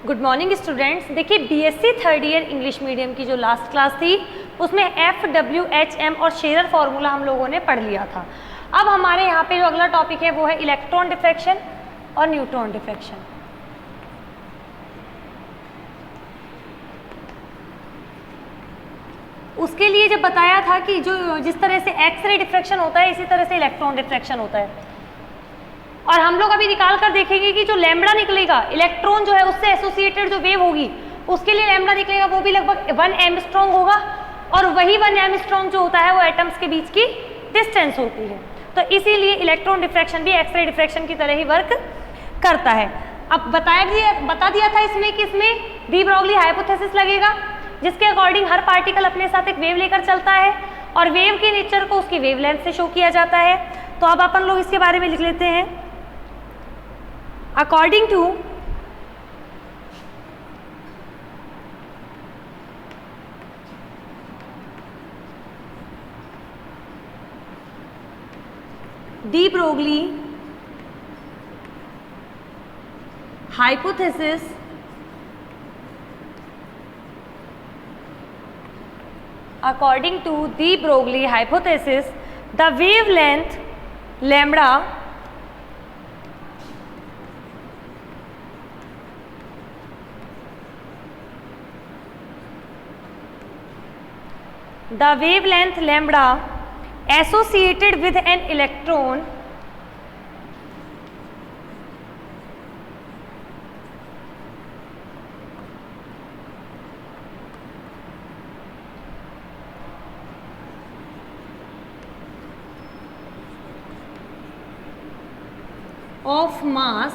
Good morning students. देखिए BSc third year English medium की जो लास्ट क्लास थी उसमें FWHM और शेरर फार्मूला हम लोगों ने पढ़ लिया था। अब हमारे यहाँ पे जो अगला टॉपिक है वो है इलेक्ट्रॉन डिफ्रैक्शन और न्यूट्रॉन डिफ्रैक्शन। उसके लिए जब बताया था कि जो जिस तरह से एक्सरे डिफ्रैक्शन होता है इसी तरह से इलेक्ट्रॉन डिफ्रैक्शन होता है। और हम लोग अभी निकाल कर देखेंगे कि जो लैम्बडा निकलेगा, इलेक्ट्रॉन जो है उससे एसोसिएटेड जो वेव होगी उसके लिए लैम्बडा निकलेगा, वो भी लगभग 1 एंगस्ट्रॉम होगा। और वही 1 एंगस्ट्रॉम जो होता है वो एटम्स के बीच की डिस्टेंस होती है। तो इसीलिए इलेक्ट्रॉन डिफ्रैक्शन भी एक्सरे डिफ्रैक्शन की तरह ही वर्क करता है। अब बता दिया था इसमें कि इसमें डी ब्रोगली हाइपोथेसिस लगेगा, जिसके अकॉर्डिंग हर पार्टिकल अपने साथ एक वेव लेकर चलता है और वेव के नेचर को उसकी वेवलेंथ से शो किया जाता है। तो अब अपन लोग इसके बारे में लिख लेते हैं। According to de Broglie hypothesis, according to de Broglie hypothesis, the wavelength lambda associated with an electron of mass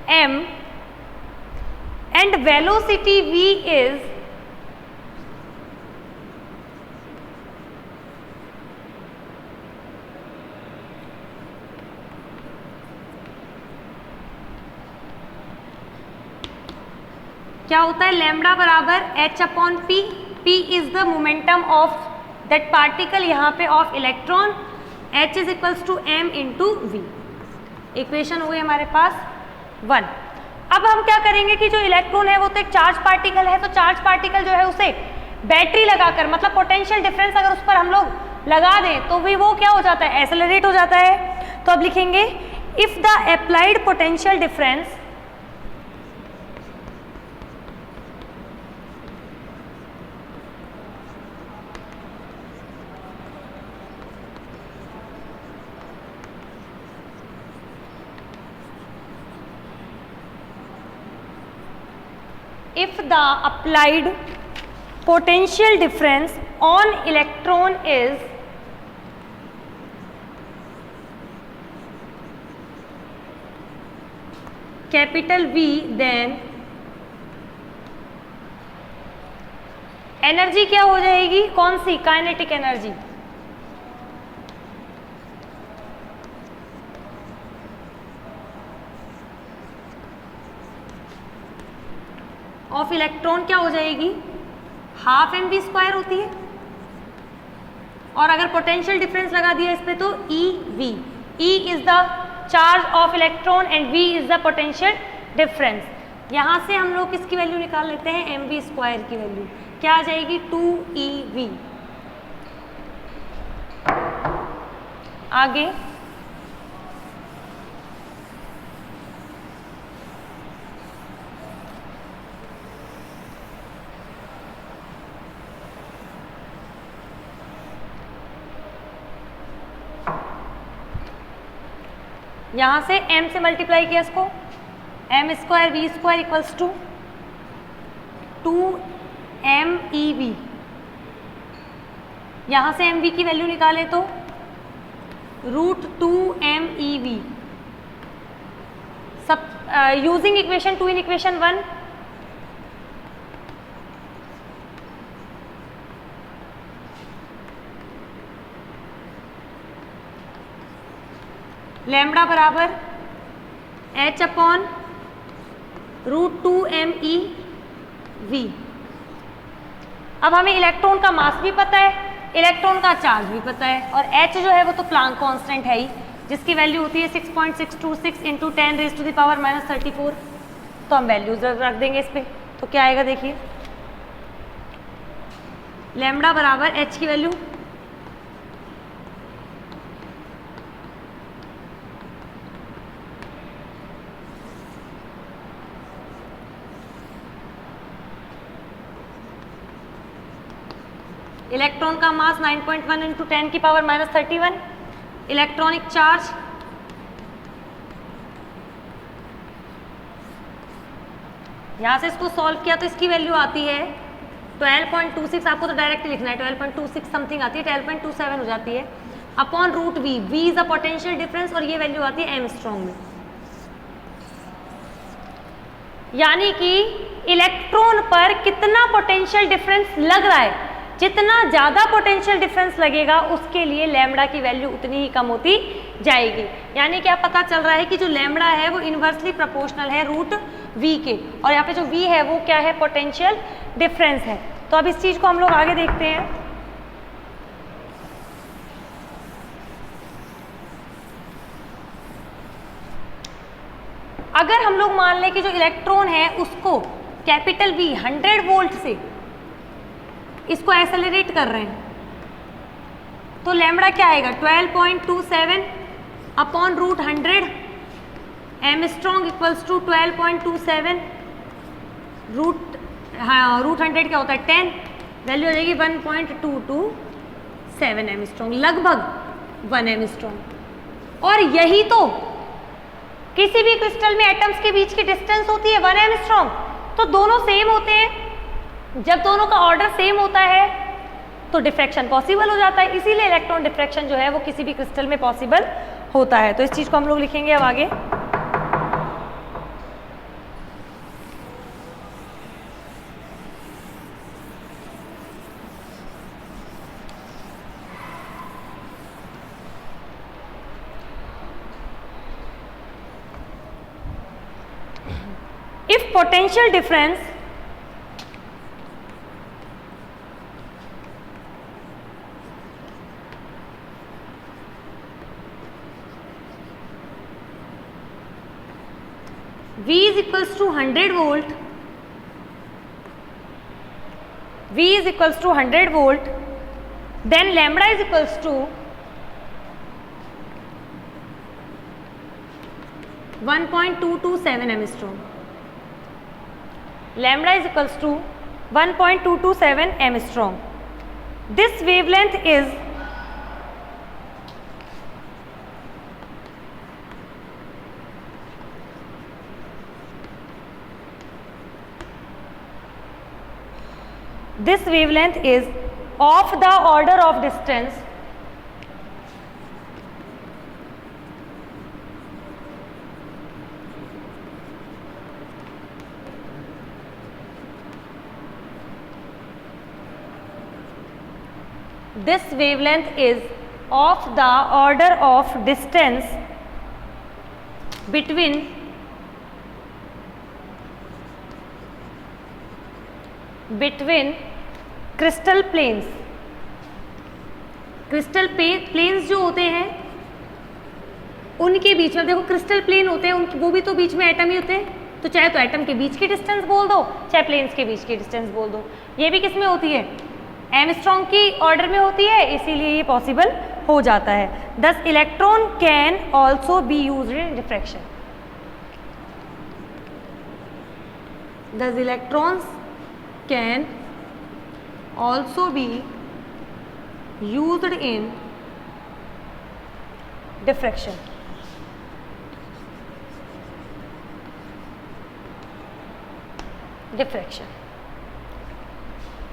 m and velocity v is क्या होता है, लैम्बडा बराबर h/p। p is the momentum of that particle, यहाँ पे of electron. h is equals to m into v। Equation हुए हमारे पास 1। अब हम क्या करेंगे कि जो इलेक्ट्रॉन है वो तो एक चार्ज पार्टिकल है, तो चार्ज पार्टिकल जो है उसे बैटरी लगाकर, मतलब पोटेंशियल डिफरेंस अगर उस पर हम लोग लगा दें तो भी वो क्या हो जाता है, एक्सेलरेट हो जाता है। तो अब लिखेंगे if the applied potential difference if the applied potential difference on electron is capital V, then energy क्या हो जाएगी, कौन सी, काइनेटिक एनर्जी। ऑफ इलेक्ट्रॉन क्या हो जाएगी, हाफ mv² होती है। और अगर पोटेंशियल डिफरेंस लगा दिया इस पे तो ev। E is the charge of electron and v is the potential difference. यहाँ से हम लोग किसकी वैल्यू निकाल लेते हैं, mv² की वैल्यू क्या आ जाएगी, 2ev। आगे यहाँ से m से मल्टीप्लाई किया इसको, m² v² equals to 2mev। यहाँ से mv की वैल्यू निकाले तो √2mev। सब using equation 2 in equation 1। Lambda बराबर h/√2mev। अब हमें इलेक्ट्रॉन का मास भी पता है, इलेक्ट्रॉन का चार्ज भी पता है और h जो है वो तो प्लांक कांस्टेंट है ही, जिसकी वैल्यू होती है 6.626 into 10 raise to the power -34। तो हम वैल्यूज रख देंगे इस पे, तो क्या आएगा देखिए, लैम्बडा बराबर h की वैल्यू इलेक्ट्रॉन का मास 9.1 इंटू 10 की पावर -31, इलेक्ट्रॉनिक चार्ज यहां से इसको सॉल्व किया तो इसकी वैल्यू आती है 12.26, आपको तो डायरेक्ट लिखना है, 12.26 समथिंग आती है, 12.27 हो जाती है upon root v. V is a potential difference और ये वैल्यू आती है एंगस्ट्रॉम में। यानी कि इलेक्ट्रॉन पर कितना पोटेंशियल डिफरेंस लग रहा है, जितना ज्यादा पोटेंशियल डिफरेंस लगेगा उसके लिए लैम्बडा की वैल्यू उतनी ही कम होती जाएगी। यानी कि आप पता चल रहा है कि जो लैम्बडा है वो इनवर्सली प्रोपोर्शनल है रूट वी के, और यहाँ पे जो वी है वो क्या है, पोटेंशियल डिफरेंस है। तो अब इस चीज को हम लोग आगे देखते हैं। अगर हम लोग मान लें कि जो इलेक्ट्रॉन है उसको कैपिटल वी 100 वोल्ट से इसको एक्सेलरेट कर रहे हैं, तो लैम्बडा क्या आएगा 12.27 upon root 100 angstrom equals to 12.27 root 100 क्या होता है 10, वैल्यू हो जाएगी 1.227 एमस्ट्रॉन्ग, लगभग 1 एमस्ट्रॉन्ग। और यही तो किसी भी क्रिस्टल में एटम्स के बीच की डिस्टेंस होती है 1 एमस्ट्रॉन्ग, तो दोनों सेम होते हैं। जब दोनों का ऑर्डर सेम होता है तो डिफ्रैक्शन पॉसिबल हो जाता है, इसीलिए इलेक्ट्रॉन डिफ्रैक्शन जो है वो किसी भी क्रिस्टल में पॉसिबल होता है। तो इस चीज को हम लोग लिखेंगे अब आगे। If potential difference V is equals to 100 volt, V is equals to 100 volt, then lambda is equals to 1.227 angstrom. Lambda is equals to 1.227 angstrom. This wavelength is of the order of distance between crystal planes. Crystal planes जो होते हैं उनके बीच में, देखो crystal plane होते हैं उनकी, वो भी तो बीच में एटम ही होते हैं, तो चाहे तो एटम के बीच की डिस्टेंस बोल दो, चाहे प्लेन्स के बीच की डिस्टेंस बोल दो। ये भी किस में होती है, एंगस्ट्रॉम की ऑर्डर में होती है, इसीलिए ये पॉसिबल हो जाता है। Thus electron can also be used in diffraction. Thus electrons can also be used in diffraction.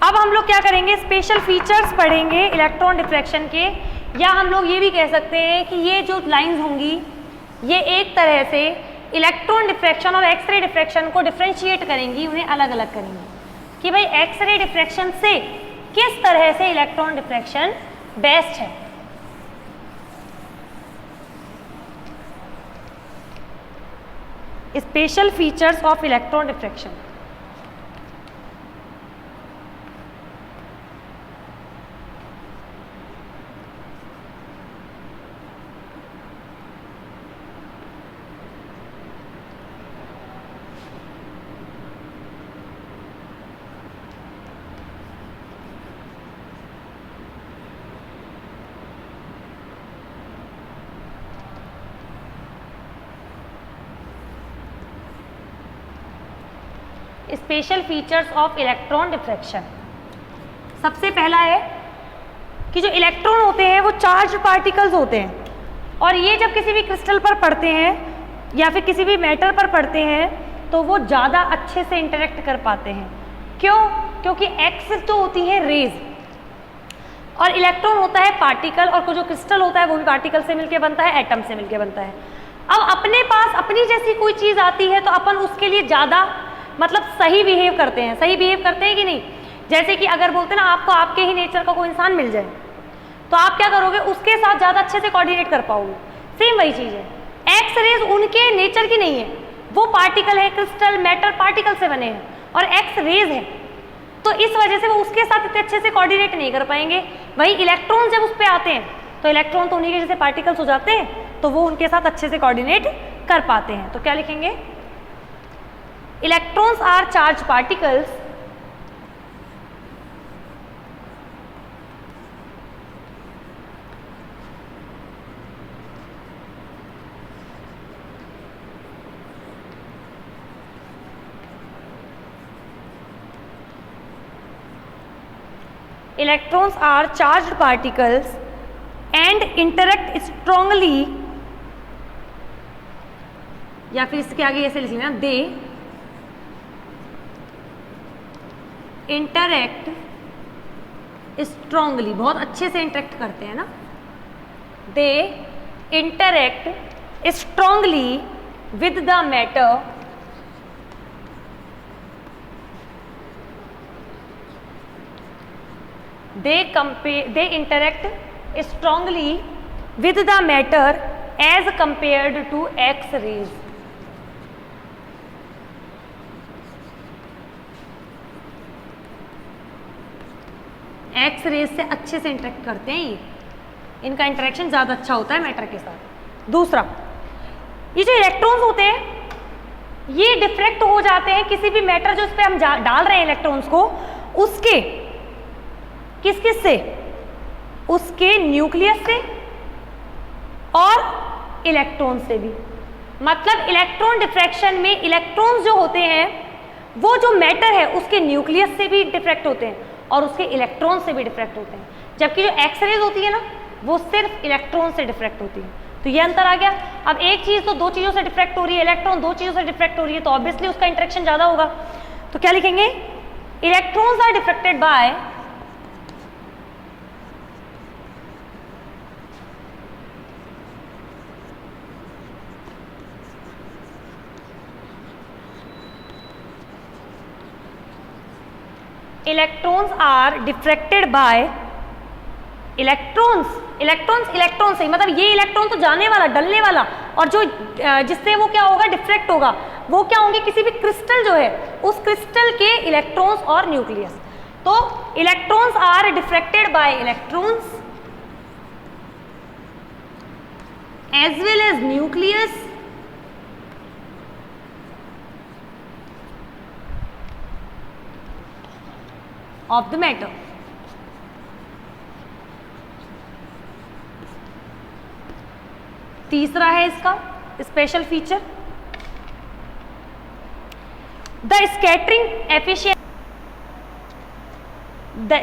अब हम लोग क्या करेंगे, स्पेशल फीचर्स पढ़ेंगे इलेक्ट्रॉन डिफ्रैक्शन के, या हम लोग ये भी कह सकते हैं कि ये जो लाइंस होंगी ये एक तरह से इलेक्ट्रॉन डिफ्रैक्शन और एक्सरे डिफ्रैक्शन को डिफ्रेंशिएट करेंगी, उन्हें अलग अलग करेंगी कि भाई एक्सरे डिफ्रैक्शन से किस तरह से इलेक्ट्रॉन डिफ्रैक्शन बेस्ट है। Special features of electron diffraction. Special features of electron diffraction. सबसे पहला है कि जो इलेक्ट्रॉन होते हैं वो चार्ज पार्टिकल्स होते हैं, और ये जब किसी भी क्रिस्टल पर पड़ते हैं या फिर किसी भी मैटर पर पड़ते हैं तो वो ज़्यादा अच्छे से इंटरेक्ट कर पाते हैं। क्यों? क्योंकि एक्स जो होती है रेज, और इलेक्ट्रॉन होता है पार्टिकल, और जो क्रिस्टल होता है वो भी पार्टिकल से मिलकर बनता है, एटम से मिलकर बनता है। अब अपने पास अपनी जैसी कोई चीज़ आती है तो अपन उसके लिए ज़्यादा मतलब सही बिहेव करते हैं। सही बिहेव करते हैं कि नहीं? जैसे कि अगर बोलते हैं ना आपको आपके ही नेचर का कोई इंसान मिल जाए तो आप क्या करोगे? उसके साथ ज़्यादा अच्छे से कोऑर्डिनेट कर पाओगे। सेम वही चीज़ है, एक्स रेज उनके नेचर की नहीं है, वो पार्टिकल है, क्रिस्टल मैटर पार्टिकल से बने हैं, और एक्स रेज है, तो इस वजह से वो उसके साथ इतने अच्छे से कोऑर्डिनेट नहीं कर पाएंगे। वही इलेक्ट्रॉन जब उस पर आते हैं तो इलेक्ट्रॉन तो उन्हीं के जैसे पार्टिकल्स हो जाते हैं, तो वो उनके साथ अच्छे से कोऑर्डिनेट कर पाते हैं। तो क्या लिखेंगे? Electrons are charge particles electrons are charged particles and interact strongly, या फिर इसके आगे ऐसे लिखना, they interact strongly, बहुत अच्छे से इंटरेक्ट करते हैं ना, they interact strongly with the matter they interact strongly with the matter as compared to X-rays. X-rays से अच्छे से इंटरेक्ट करते हैं ये, इनका इंटरेक्शन ज़्यादा अच्छा होता है मैटर के साथ। दूसरा, ये जो इलेक्ट्रॉन्स होते हैं ये डिफ्रैक्ट हो जाते हैं किसी भी मैटर जो इस पर हम डाल रहे हैं इलेक्ट्रॉन्स को, उसके किस किस से? उसके न्यूक्लियस से और इलेक्ट्रॉन से भी। मतलब इलेक्ट्रॉन डिफ्रैक्शन में इलेक्ट्रॉन्स जो होते हैं वो जो मैटर है उसके न्यूक्लियस से भी डिफ्रैक्ट होते हैं और उसके इलेक्ट्रॉन से भी डिफ्रैक्ट होते हैं, जबकि जो एक्सरेज होती है ना वो सिर्फ इलेक्ट्रॉन से डिफ्रैक्ट होती है। तो ये अंतर आ गया। अब एक चीज तो दो चीजों से डिफ्रैक्ट हो रही है, इलेक्ट्रॉन दो चीजों से डिफ्रैक्ट हो रही है, तो ऑब्वियसली उसका इंटरेक्शन ज्यादा होगा। तो क्या लिखेंगे? Electrons are diffracted by electrons are diffracted by electrons से मतलब ये इलेक्ट्रॉन तो जाने वाला, डलने वाला, और जो जिससे वो क्या होगा? डिफ्रैक्ट होगा, वो क्या होंगे? किसी भी क्रिस्टल जो है उस क्रिस्टल के इलेक्ट्रॉन्स और न्यूक्लियस। तो electrons are diffracted by electrons as well as nucleus of the matter. तीसरा है इसका special feature, the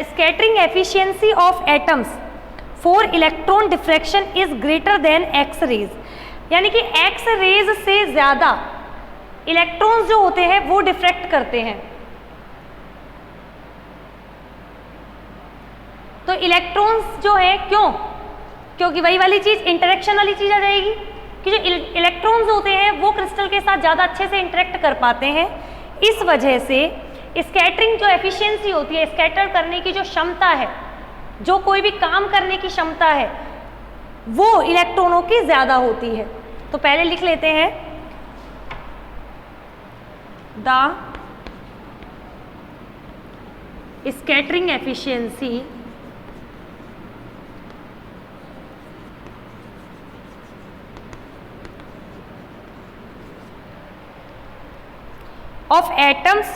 scattering efficiency of atoms for electron diffraction is greater than x rays. यानी कि एक्स रेज से ज्यादा electrons जो होते हैं वो डिफ्रैक्ट करते हैं। तो इलेक्ट्रॉन्स जो है, क्योंकि वही वाली चीज इंटरेक्शन वाली चीज आ जाएगी कि जो इलेक्ट्रॉन्स होते हैं वो क्रिस्टल के साथ ज़्यादा अच्छे से इंटरेक्ट कर पाते हैं। इस वजह से स्कैटरिंग जो एफिशिएंसी होती है, स्कैटर करने की जो क्षमता है, जो कोई भी काम करने की क्षमता है, वो इलेक्ट्रॉनों की ज़्यादा होती है। तो पहले लिख लेते हैं the scattering efficiency of atoms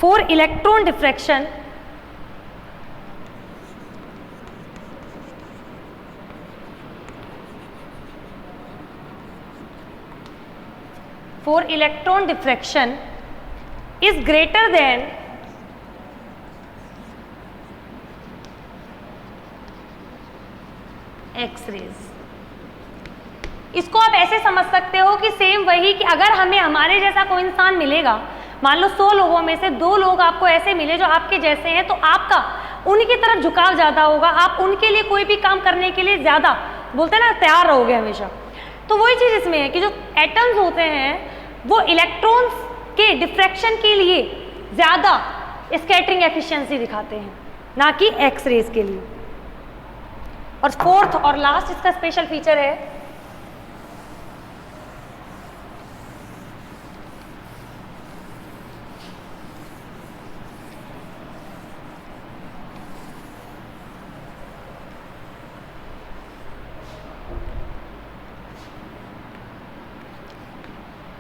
for electron diffraction therefore electron diffraction is greater than X-rays। इसको आप ऐसे समझ सकते हो कि सेम वही कि अगर हमें हमारे जैसा कोई इंसान मिलेगा, मान लो 100 लोगों में से 2 लोग आपको ऐसे मिले जो आपके जैसे हैं, तो आपका उनकी तरफ झुकाव ज़्यादा होगा, आप उनके लिए कोई भी काम करने के लिए ज़्यादा बोलते हैं ना तैयार रहोगे हमेशा। तो वही चीज़ इसमें है कि जो एटम्स होते हैं वो इलेक्ट्रॉन्स के डिफ्रैक्शन के लिए ज़्यादा स्कैटरिंग एफिशिएंसी दिखाते हैं, ना कि एक्स-रेज के लिए। और फोर्थ और लास्ट इसका स्पेशल फीचर है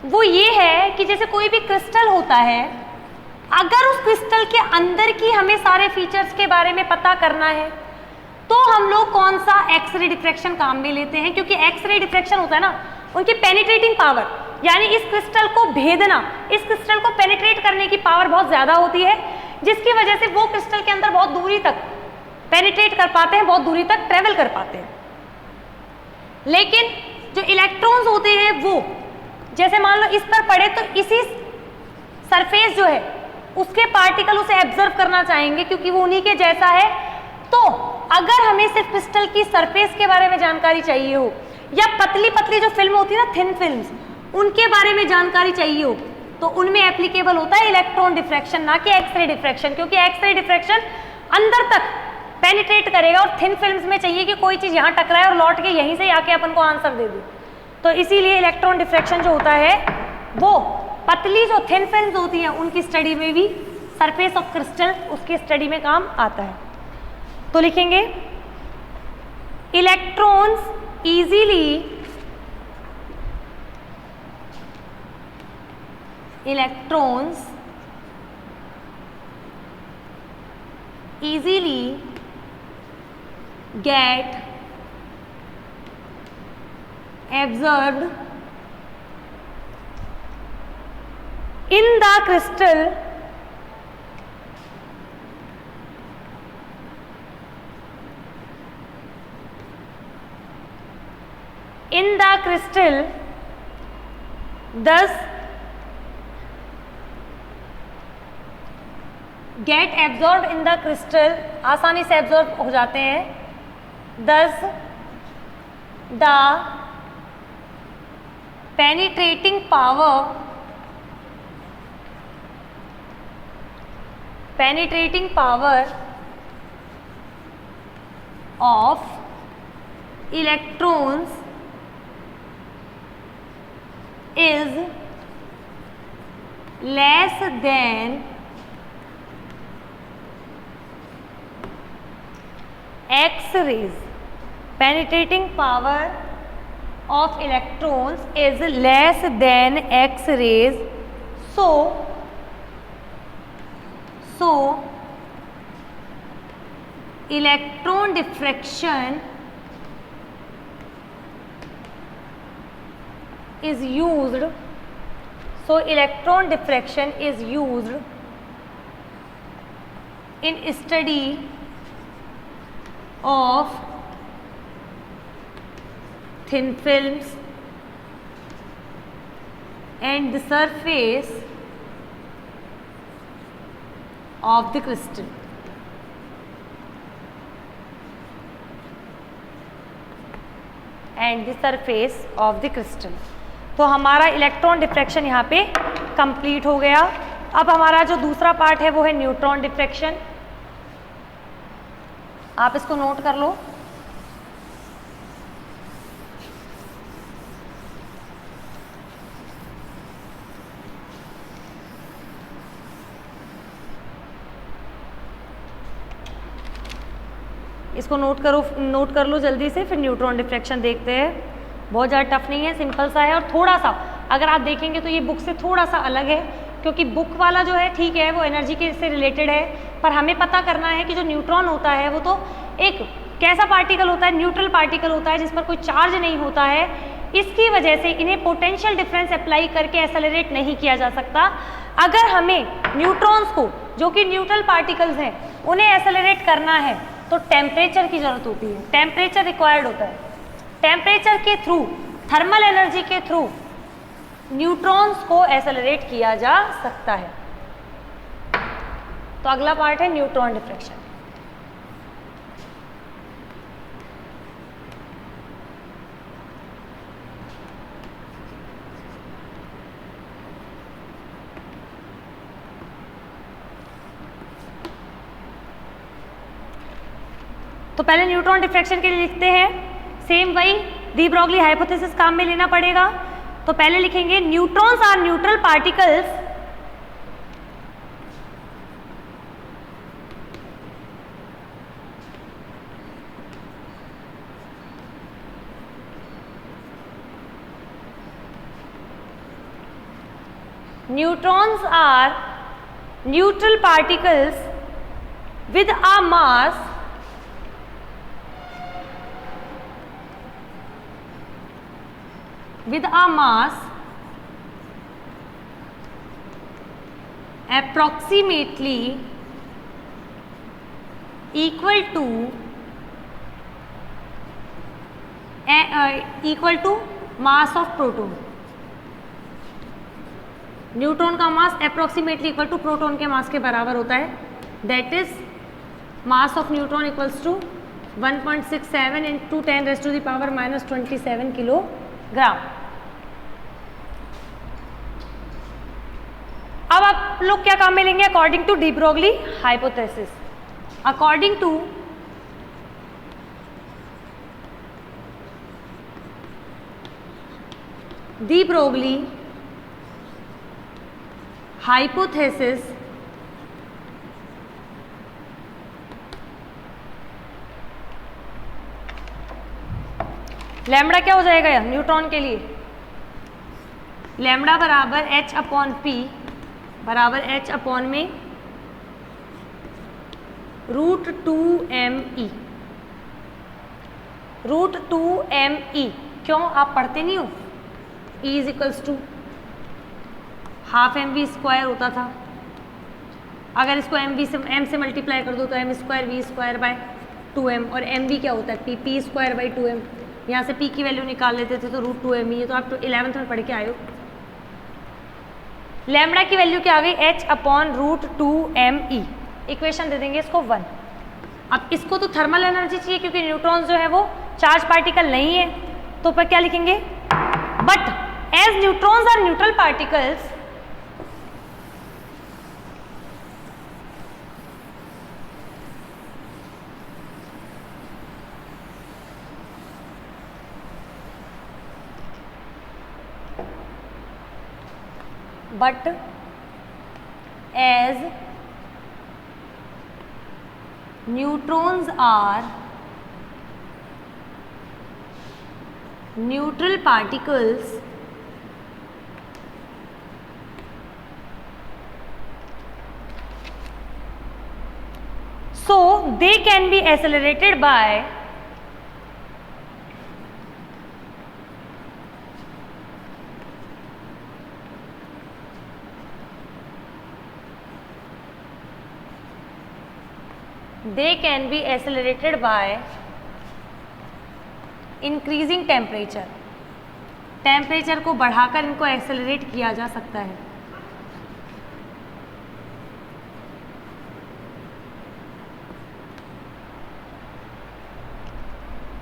वो ये है कि जैसे कोई भी क्रिस्टल होता है, अगर उस क्रिस्टल के अंदर की हमें सारे फीचर्स के बारे में पता करना है तो हम लोग कौन सा एक्सरे डिफ्रैक्शन काम में लेते हैं, क्योंकि एक्सरे डिफ्रैक्शन होता है ना, उनकी पेनिट्रेटिंग पावर, यानी इस क्रिस्टल को भेदना, इस क्रिस्टल को पेनिट्रेट करने की पावर बहुत ज़्यादा होती है, जिसकी वजह से वो क्रिस्टल के अंदर बहुत दूरी तक पेनिट्रेट कर पाते हैं, बहुत दूरी तक ट्रेवल कर पाते हैं। लेकिन जो इलेक्ट्रॉन्स होते हैं वो जैसे मान लो इस पर पड़े तो इसी सरफेस जो है उसके पार्टिकल उसे एब्जर्व करना चाहेंगे क्योंकि वो उन्हीं के जैसा है। तो अगर हमें सिर्फ क्रिस्टल की सरफेस के बारे में जानकारी चाहिए हो या पतली पतली जो फिल्म होती है ना, थिन फिल्म्स, उनके बारे में जानकारी चाहिए हो, तो उनमें एप्लीकेबल होता है इलेक्ट्रॉन डिफ्रैक्शन, ना कि एक्सरे डिफ्रैक्शन, क्योंकि एक्सरे डिफ्रैक्शन अंदर तक पेनिट्रेट करेगा और थिन फिल्म्स में चाहिए कि कोई चीज़ यहाँ टकराए और लौट के यहीं से आके अपन को आंसर दे दे। तो इसीलिए इलेक्ट्रॉन डिफ्रैक्शन जो होता है वो पतली जो थिन फिल्म्स होती हैं उनकी स्टडी में भी, सरफेस ऑफ क्रिस्टल उसकी स्टडी में काम आता है। तो लिखेंगे electrons easily get absorbed in the crystal thus get absorbed in the crystal, आसानी से एब्जॉर्ब हो जाते हैं, thus the penetrating power of electrons is less than X-rays. Penetrating power of electrons is less than X-rays. So electron diffraction is used. So electron diffraction is used in study of thin films and the surface of the crystal. And the surface of the crystal. तो हमारा electron diffraction यहाँ पे complete हो गया। अब हमारा जो दूसरा पार्ट है वो है न्यूट्रॉन डिफ्रैक्शन। आप इसको नोट कर लो। इसको नोट कर लो जल्दी से, फिर न्यूट्रॉन डिफ्रैक्शन देखते हैं। बहुत ज़्यादा टफ नहीं है, सिंपल सा है और थोड़ा सा अगर आप देखेंगे तो ये बुक से थोड़ा सा अलग है, क्योंकि बुक वाला जो है ठीक है वो एनर्जी के से रिलेटेड है, पर हमें पता करना है कि जो न्यूट्रॉन होता है वो तो एक कैसा पार्टिकल होता है, न्यूट्रल पार्टिकल होता है जिस पर कोई चार्ज नहीं होता है, इसकी वजह से इन्हें पोटेंशियल डिफरेंस अप्लाई करके एक्सेलरेट नहीं किया जा सकता। अगर हमें न्यूट्रॉन्स को, जो कि न्यूट्रल पार्टिकल्स हैं, उन्हें एक्सेलरेट करना है तो टेम्परेचर की जरूरत होती है, टेम्परेचर रिक्वायर्ड होता है। टेम्परेचर के थ्रू, थर्मल एनर्जी के थ्रू न्यूट्रॉन्स को एक्सेलरेट किया जा सकता है। तो अगला पार्ट है न्यूट्रॉन डिफ्रैक्शन। तो पहले न्यूट्रॉन डिफ्रैक्शन के लिए लिखते हैं, सेम वही डी ब्रॉगली हाइपोथेसिस काम में लेना पड़ेगा। तो पहले लिखेंगे neutrons are neutral particles neutrons are neutral particles with a mass approximately equal to mass of proton। Neutron का mass approximately equal to proton के मास के बराबर होता है। That is mass of neutron equals to 1.67 into 10⁻⁻27 kilogram. अब आप लोग क्या काम में लेंगे? According to de Broglie hypothesis, according to de Broglie hypothesis lambda क्या हो जाएगा न्यूट्रॉन के लिए? लैम्बडा बराबर H/P बराबर H/ में √2mE। √2mE क्यों? आप पढ़ते नहीं हो? E is to half mv² होता था। अगर इसको m से मल्टीप्लाई कर दो तो m²v²/2m, और mv क्या होता है? p²/2m। यहाँ से p की वैल्यू निकाल लेते थे तो √2mE है। तो आप 11th में पढ़ के आए हो। लैम्बडा की वैल्यू क्या आ गई? H/√2mE। इक्वेशन दे देंगे इसको 1। अब इसको तो थर्मल एनर्जी चाहिए क्योंकि न्यूट्रॉन्स जो है वो चार्ज पार्टिकल नहीं है। तो पर क्या लिखेंगे? But as neutrons are neutral particles, but as neutrons are neutral particles, so they can be accelerated by increasing temperature. Temperature को बढ़ाकर इनको एक्सेलरेट किया जा सकता है।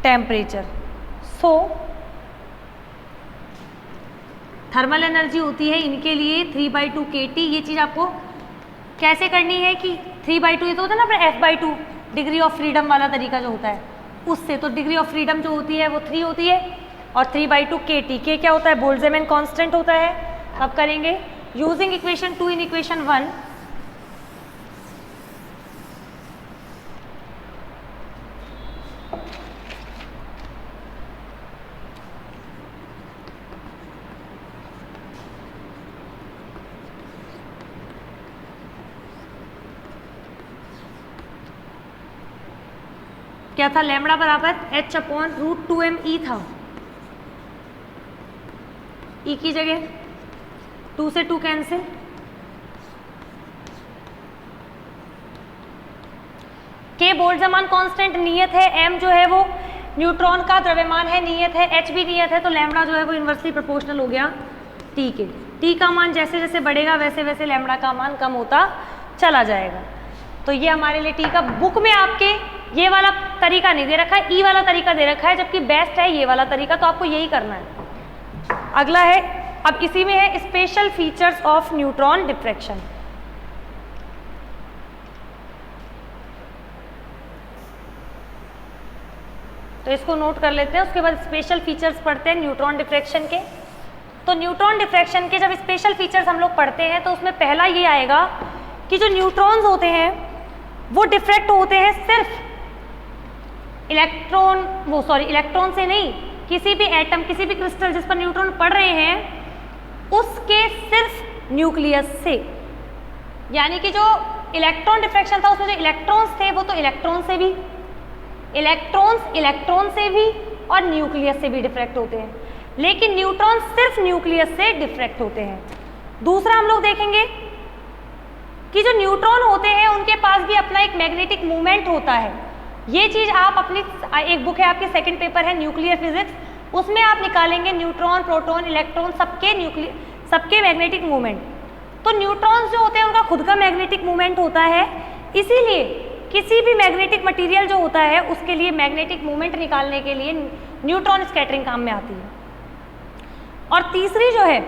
टेम्परेचर, सो थर्मल एनर्जी होती है इनके लिए 3/2 kT। ये चीज़ आपको कैसे करनी है कि 3/2 ये तो होता है ना अपना F/2 डिग्री ऑफ फ्रीडम वाला तरीका जो होता है उससे। तो डिग्री ऑफ फ्रीडम जो होती है वो 3 होती है और 3/2 kT। के क्या होता है? बोल्ट्जमैन कांस्टेंट होता है। अब करेंगे यूजिंग इक्वेशन 2 इन इक्वेशन 1। क्या था? लैम्बडा बराबर H/√2mE था। ई की जगह 2 से 2 कैंसिल, के बोल्ट्जमान कांस्टेंट नियत है, एम जो है वो न्यूट्रॉन का द्रव्यमान है नियत है, एच भी नियत है, तो लैम्बडा जो है वो इन्वर्सली प्रोपोर्शनल हो गया टी के। टी का मान जैसे जैसे बढ़ेगा वैसे वैसे लैम्बडा का मान कम होता चला जाएगा। तो ये हमारे लिए टी का, बुक में आपके ये वाला तरीका नहीं दे रखा है, ई वाला तरीका दे रखा है, जबकि बेस्ट है ये वाला तरीका, तो आपको यही करना है। अगला है, अब इसी में है special features of neutron diffraction. तो इसको नोट कर लेते हैं, उसके बाद स्पेशल फीचर्स पढ़ते हैं न्यूट्रॉन डिफ्रैक्शन के। तो न्यूट्रॉन डिफ्रैक्शन के जब स्पेशल फीचर्स हम लोग पढ़ते हैं तो उसमें पहला ये आएगा कि जो न्यूट्रॉन्स होते हैं वो डिफ्रैक्ट होते हैं सिर्फ इलेक्ट्रॉन से नहीं, किसी भी एटम, किसी भी क्रिस्टल जिस पर न्यूट्रॉन पड़ रहे हैं उसके सिर्फ न्यूक्लियस से। यानी कि जो इलेक्ट्रॉन डिफ्रैक्शन था उसमें जो इलेक्ट्रॉन्स थे वो तो इलेक्ट्रॉन से भी, इलेक्ट्रॉन से भी और न्यूक्लियस से भी डिफ्रैक्ट होते हैं, लेकिन न्यूट्रॉन सिर्फ न्यूक्लियस से डिफ्रैक्ट होते हैं। दूसरा हम लोग देखेंगे कि जो न्यूट्रॉन होते हैं उनके पास भी अपना एक मैग्नेटिक मूवमेंट होता है। ये चीज आप अपनी एक बुक है आपकी, सेकंड पेपर है न्यूक्लियर फिजिक्स, उसमें आप निकालेंगे न्यूट्रॉन, प्रोटॉन, इलेक्ट्रॉन सबके मैग्नेटिक मूवमेंट। तो न्यूट्रॉन्स जो होते हैं उनका खुद का मैग्नेटिक मूवमेंट होता है, इसीलिए किसी भी मैग्नेटिक मटेरियल जो होता है उसके लिए मैग्नेटिक मूवमेंट निकालने के लिए न्यूट्रॉन स्कैटरिंग काम में आती है। और तीसरी जो है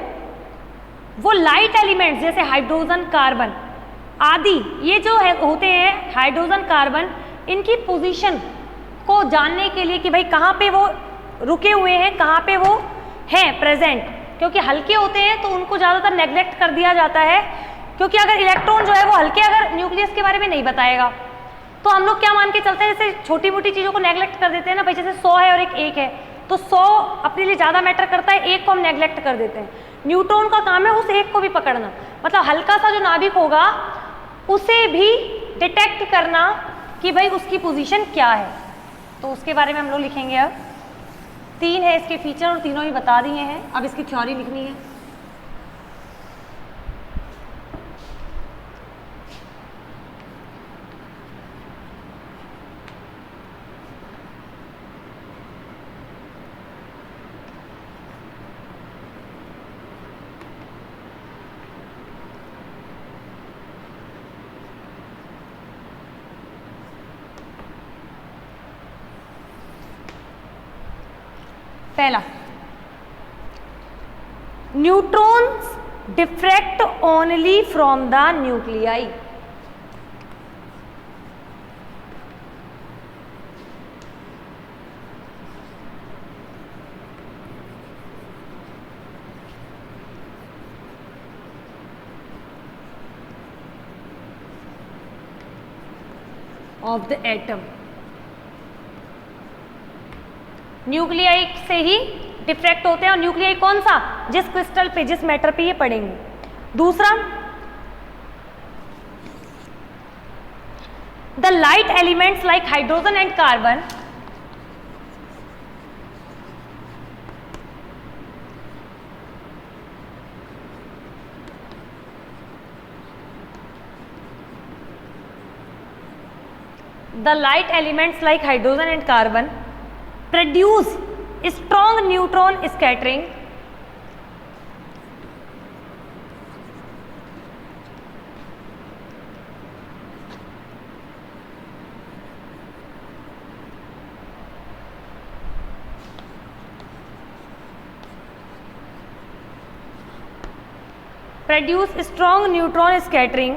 वो लाइट एलिमेंट्स जैसे हाइड्रोजन, कार्बन आदि, ये जो है होते हैं हाइड्रोजन, कार्बन, इनकी पोजीशन को जानने के लिए कि भाई कहाँ पे वो रुके हुए हैं, कहाँ पे वो हैं प्रेजेंट, क्योंकि हल्के होते हैं तो उनको ज़्यादातर नेग्लेक्ट कर दिया जाता है, क्योंकि अगर इलेक्ट्रॉन जो है वो हल्के अगर न्यूक्लियस के बारे में नहीं बताएगा तो हम लोग क्या मान के चलते हैं, जैसे छोटी मोटी चीज़ों को नेग्लेक्ट कर देते हैं ना भाई, जैसे 100 है और एक है तो 100 अपने लिए ज़्यादा मैटर करता है, एक को हम नेग्लेक्ट कर देते हैं। न्यूट्रॉन का काम है उस एक को भी पकड़ना, मतलब हल्का सा जो नाभिक होगा उसे भी डिटेक्ट करना कि भाई उसकी पोजीशन क्या है, तो उसके बारे में हम लोग लिखेंगे। अब 3 है इसके फीचर और तीनों ही बता दिए हैं, अब इसकी थ्योरी लिखनी है। पहला, neutrons diffract only from the nuclei. Of the atom, nuclei से ही डिफ्रैक्ट होते हैं, और न्यूक्लियाई कौन सा, जिस क्रिस्टल पे, जिस मैटर पे ये पड़ेंगे। दूसरा, the light elements like hydrogen and carbon produce strong neutron scattering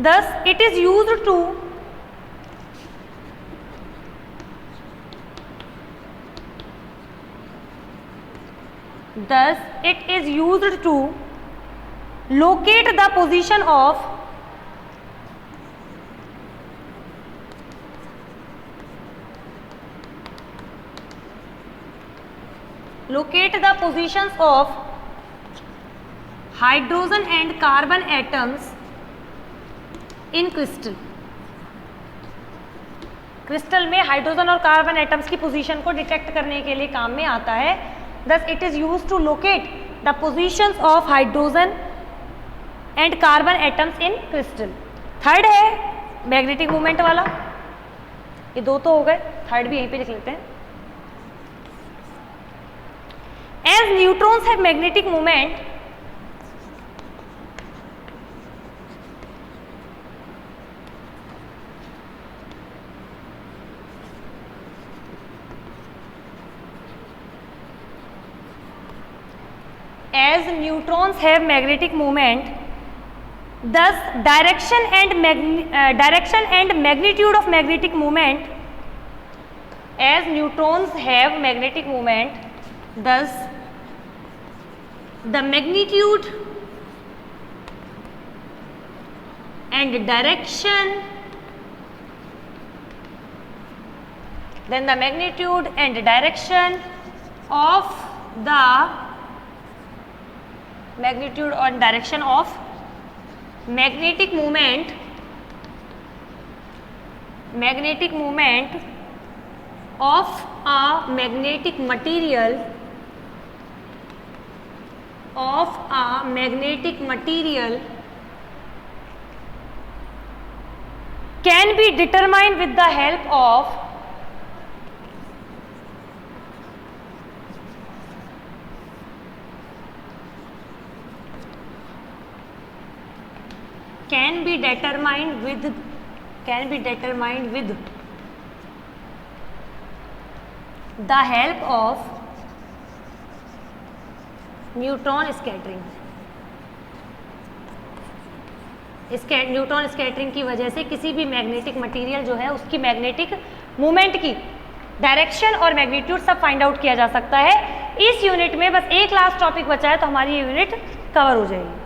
thus it is used to locate the position of hydrogen and carbon atoms in crystal crystal में हाइड्रोजन और कार्बन एटम्स की position को detect करने के लिए काम में आता है। Thus it is used to locate the positions of hydrogen and carbon atoms in crystal. Third है मैग्नेटिक मूवमेंट वाला, ये दो तो हो गए, थर्ड भी यहीं पे लिख लेते हैं। As neutrons have magnetic movement, as neutrons have magnetic movement, thus direction and magnitude of magnetic movement, as neutrons have magnetic movement, thus the magnitude and direction, then the magnitude and direction of the magnitude or direction of magnetic movement of a magnetic material can be determined with the help of can be determined with the help of neutron scattering. इसके neutron scattering की वजह से किसी भी magnetic material जो है उसकी magnetic movement की डायरेक्शन और मैग्नीट्यूड सब फाइंड आउट किया जा सकता है। इस यूनिट में बस एक लास्ट टॉपिक बचा है तो हमारी ये यूनिट कवर हो जाएगी।